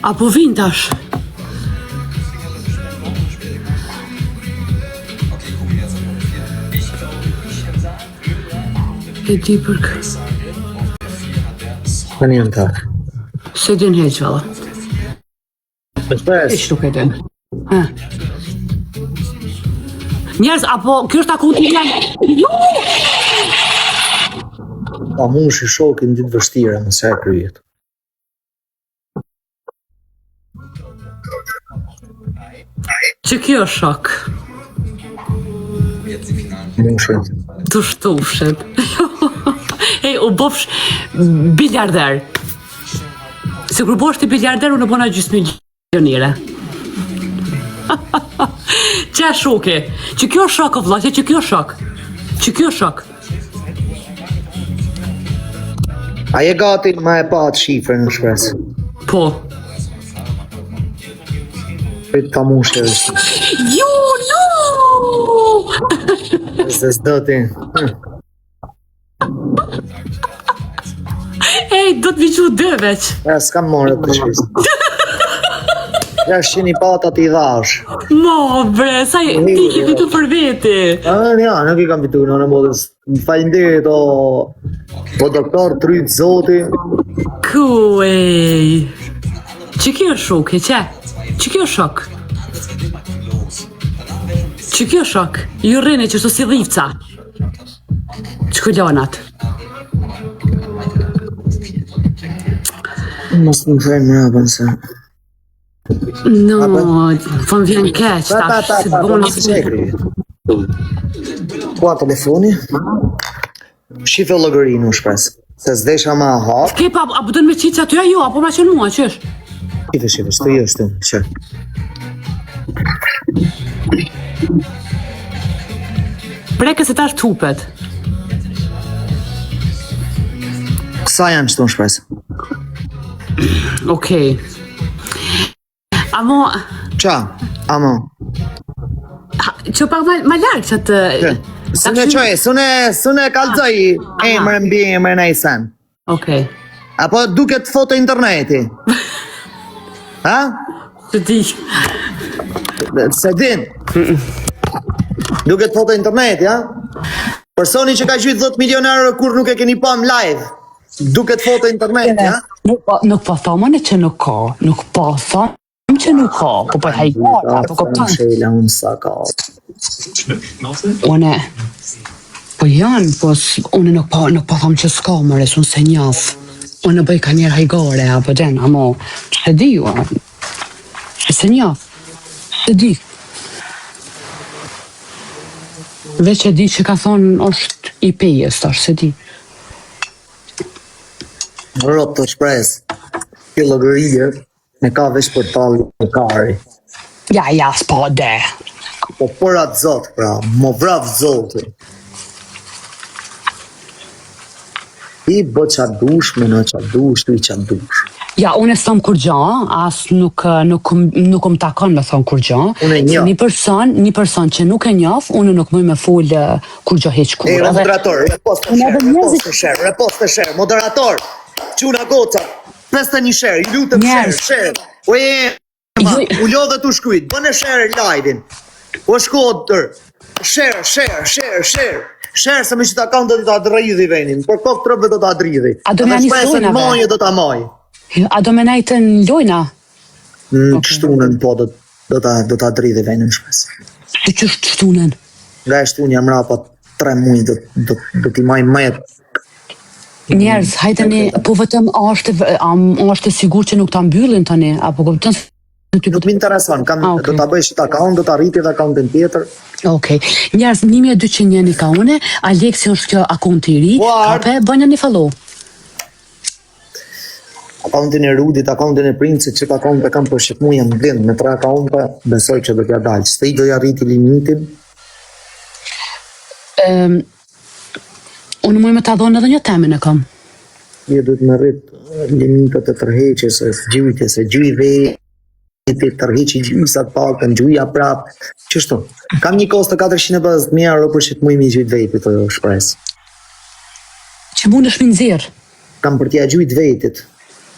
Apo vin tash? E di për kë. Tani janë ta. Se din heq, valla. Shpes. Heq nuk e din. Njerëz, apo kjo është akunti janë... Jo! Pa mu shi shokin ditë vështira në sa e kryet. Që kjo është shok. Mushën. Të shtufshet. Ej, u bofsh biljarder. Se kur bosh ti biljarder, unë bona gjysmë milionire. Qa shoke? Që kjo është shok, o vlla, që kjo është shok. Që kjo është shok. A je gati ma e pa atë shifrën në shpes? Po. Prit ka mushë është. Jo, no! Se s'do ti. Ej, do të viqu dë veç. Ja, s'kam morë të shpes. Ja, shqini patat i dhash. Mo, bre, sa ti ke fitu për veti. Ja, nuk i kam fitu në modës. Më falinderit o doktor Tryt Zoti. Ku, ej. Që kjo është shok, e që? Që kjo është shok? Që kjo është shok? Ju rrene që shto si dhivca. Që këllonat? Mos më fejnë më rapën se... No, po më vjen keq, tash, si të bona se... Kua telefoni? Shife logërinë u shpres. Se s'desha ma hap. Kepa, a budën me qitë atyja jo, apo ma qenë mua, qësh? Shife, s'të jo shtu, që. Preke se tash tupet. Kësa janë qëtu në shpres? Okej. Amo... Qa? Amo? Që pak ma larkë që të... Sune qoj, sune kalzoj emrën mbi emrën e isen. Okej. Apo duket foto interneti? Ha? Të di. Se din? Duket foto interneti, ha? Personi që ka gjytë 10 milion euro kur nuk e keni pam live. Duket foto interneti, ha? Nuk po thomën e që nuk ka. Nuk po thomën që nuk ka. Po për hajgata, po këptan. Shela unë sa ka. Une... Po janë, po unë nuk po thom që s'ka mëre, unë se njaf. Unë bëj ka njerë hajgare, apo den, amo, që di ju, se njaf, se di. Veç e di që ka thonë është i pejes, tash, se di. Rot të shpres, kjo logërije, me ka vesh për talë në kari. Ja, s'pa de. Po për atë zotë, pra, më vrav zotë. I bë qa dush, me në qa dush, tu i qa dush. Ja, unë e thom kur gja, as nuk më takon me thom kur gja. Unë e njaf. Një person që nuk e njaf, unë nuk mëj me full kur gja heq kur. E, moderator, repost të share, moderator, quna goca, 51 share, i lutëm share. U lodhe të shkujt, bëne share live-in. O shkodër, share. Share se me që ta kam do t'a dridhi venin, për kokë trëve do t'a dridhi. A do me anisë lojna, be? Do t'a maj. A do me najtë në lojna? Në shtunën, po, do t'a dridhi venin shpes. Të që shtunën? Nga e shtunë jam rapa 3 muj, do t'i maj mëjet. Njerëz, hajtëni, po vetëm është e sigur që nuk t'a mbyllin tani, apo këpëtën... Nuk m'intereson, do t'a bëjsh të akaunt, do t'a rriti dhe akauntin tjetër. Okej, njerëz, 1201 ka une, Aleksi është kjo akaunti i ri, kape, bënja një follow. Akauntin e Rudit, akauntin e Princit, që akaunte kam për shqip mu jam blind, me 3 akaunte, besoj që do t'ja dalë. Së i do ja rriti limitin? Unë muj me t'a dhonë edhe një temin e kam. Je du t'me rrit limitet e tërheqjes, e gjujtjes, e gjuj të tërheqi gjysat pakën, gjuja prap, qështu. Kam një kost të 450.000 euro për që të mujmë i gjujt vejtit të shpres. Që mund është minëzirë? Kam për t'ja gjujt vejtit.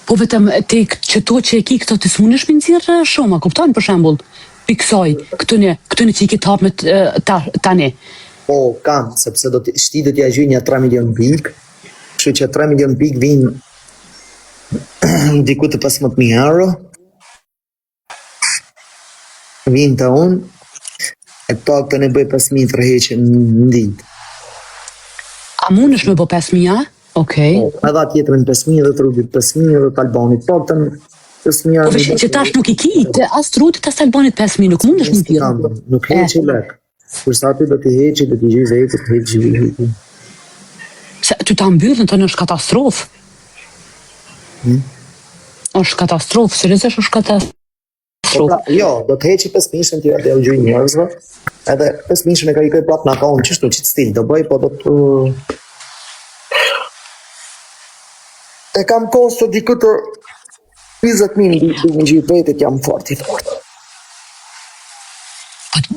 Po vetëm te që to që e ki këto të smunesh me nxirr shumë, a kupton për shembull? Piksoj, këtune që i ki të hap me tani. Po, kam, sepse shti do t'ja gjy një 3 milion pik, kështu që 3 milion pik vinë diku të 15.000 euro, vinë të unë, e pak të ne bëj 5.000 të rheqe në ditë. A mund është me bo 5.000? Okej. Edhe tjetërën 5.000 dhe të rrugit 5.000 dhe të Albanit. Pak të në 5.000 Po vështë që tash nuk i ki, as të rrugit as të Albanit 5.000, nuk mund është më tjera. Nuk heqi lek. Kërsa aty do t'i heqi, do t'i gjy vetë, të heqi gjy. Se ty ta mbyllën të në është katastrofë. është katastrofë, seriozisht është katastrofë. Jo, do të heqi 5.000 tira dhe u gjy njerëzve, edhe 5.000 e ka i këj prap në akon, qështu qitë stil, do bëj, po do të... E kam kosto diku të 20.000 du më gjithë vetit, jam fort i fort.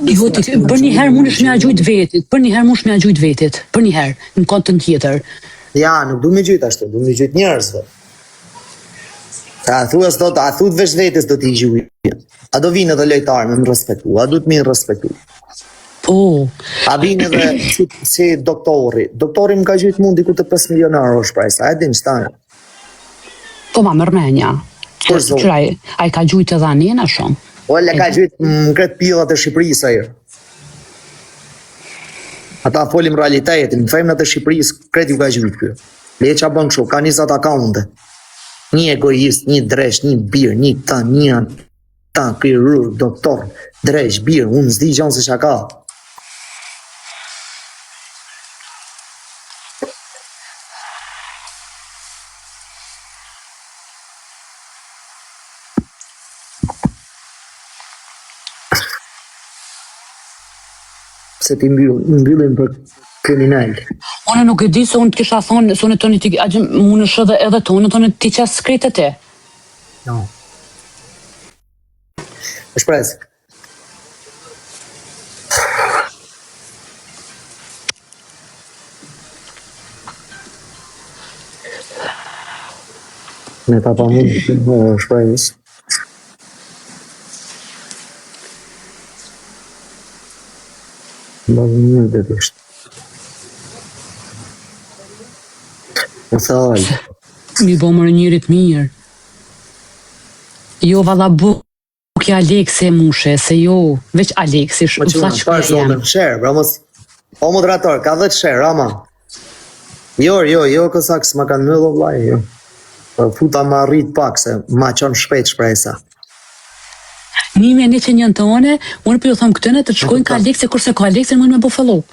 Jo, për një herë mund është me a gjujt vetit, për një herë mund është me a gjujt vetit, për një herë, në kontën tjetër. Ja, nuk du me gjujt ashtu, du me gjujt njerëzve. A thu të vesh vetis do t'i gjujt. A do vinë edhe lejtarë me më respektu, a du të mirë respektu. Po. A vinë edhe si doktori. Doktori më ka gjujt mund diku të 5 milion euro shprejsa, a e din shtanë. Po ma mërmenja. Qëraj, a i ka gjujt edhe anena shumë. O, le ka gjujt më kretë pillat e Shqipërisë ajo. Ata folim realitetin, në femnat e Shqipërisë kretë ju ka gjujt kjo. Le që a bënë kështu, ka 20 akaunte. Një egoist, një dresh, një birë, një ta, kirurg, doktor, dresh, birë, unë zdi gjonë se shaka. Se ti mbyllin për kriminal. Unë nuk e di se unë të kisha thonë, se unë të një të mund është edhe të unë të një të qasë skretë te. No. E shpresë. Me ta pa mund shpresë. Më mirë dhe të ishtë. Më thallë. Mi bo mërë njërit mirë. Jo valla bukja Aleksi e mushe, se jo, veç Aleksi, u tha që kërë jam. Share, bra mos... O moderator, ka 10 share, ama. Jo, kësak s'ma kanë mëllë o vlaj, jo. Futa ma rrit pak, se ma qonë shpejt shprejsa. 1101 të one, unë për ju thëmë këtëne të të shkojnë ka Aleksi, kurse ka Aleksi në mund me bu follow.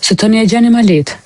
Se të një e gjeni ma letë.